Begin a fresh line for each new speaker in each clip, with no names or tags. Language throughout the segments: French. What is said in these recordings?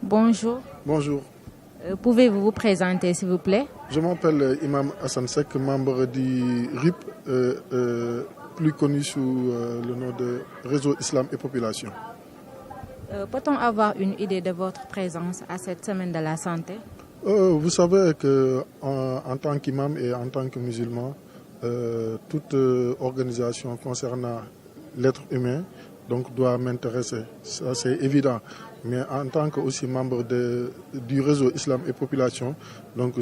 Bonjour.
Bonjour.
Pouvez-vous vous présenter, s'il vous plaît?
Je m'appelle Imam Hassan Sek, membre du RIP, plus connu sous le nom de Réseau Islam et Population.
Peut-on avoir une idée de votre présence à cette semaine de la santé?
Vous savez qu'en tant qu'imam et en tant que musulman, toute organisation concernant l'être humain doit m'intéresser. Ça, c'est évident. Mais en tant que aussi membre du réseau Islam et Population,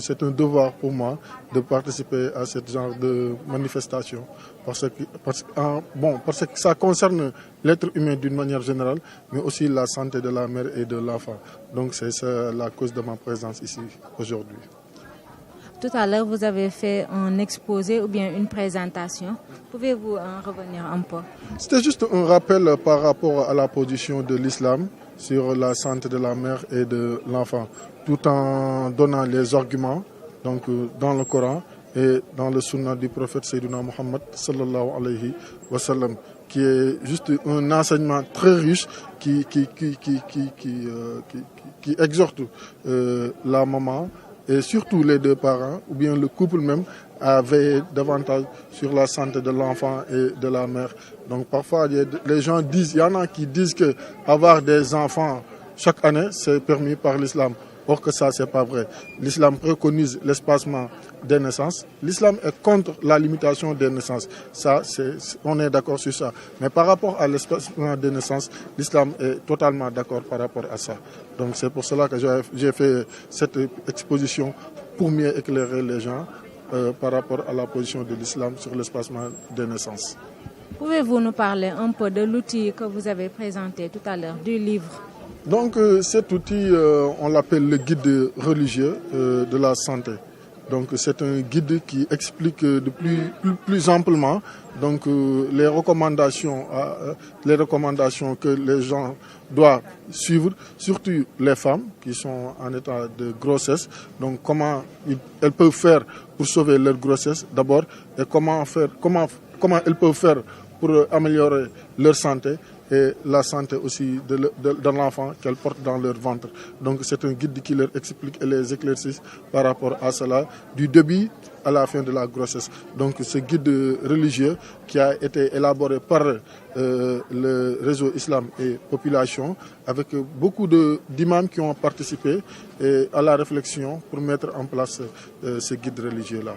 c'est un devoir pour moi de participer à ce genre de manifestation parce que ça concerne l'être humain d'une manière générale, mais aussi la santé de la mère et de l'enfant. Donc c'est ça la cause de ma présence ici aujourd'hui.
Tout à l'heure, vous avez fait un exposé ou bien une présentation. Pouvez-vous en revenir un peu?
C'était juste un rappel par rapport à la position de l'islam sur la santé de la mère et de l'enfant, tout en donnant les arguments dans le Coran et dans le sunna du prophète Sayyidina Muhammad sallallahu alayhi wa sallam, qui est juste un enseignement très riche qui exhorte la maman et surtout les deux parents ou bien le couple même à veiller davantage sur la santé de l'enfant et de la mère. Donc parfois les gens disent, il y en a qui disent que avoir des enfants chaque année c'est permis par l'islam. Or que ça c'est pas vrai. L'islam préconise l'espacement des naissances. L'islam est contre la limitation des naissances. Ça on est d'accord sur ça. Mais par rapport à l'espacement des naissances, l'islam est totalement d'accord par rapport à ça. Donc c'est pour cela que j'ai fait cette exposition pour mieux éclairer les gens par rapport à la position de l'islam sur l'espacement des naissances.
Pouvez-vous nous parler un peu de l'outil que vous avez présenté tout à l'heure, du livre?
Donc cet outil, on l'appelle le guide religieux de la santé. Donc c'est un guide qui explique de plus amplement les recommandations que les gens doivent suivre, surtout les femmes qui sont en état de grossesse. Donc comment elles peuvent faire pour sauver leur grossesse d'abord et comment elles peuvent faire pour améliorer leur santé et la santé aussi de l'enfant qu'elles portent dans leur ventre. Donc c'est un guide qui leur explique et les éclaircit par rapport à cela, du début à la fin de la grossesse. Donc ce guide religieux qui a été élaboré par le réseau Islam et Population avec beaucoup d'imams qui ont participé à la réflexion pour mettre en place ce guide religieux-là.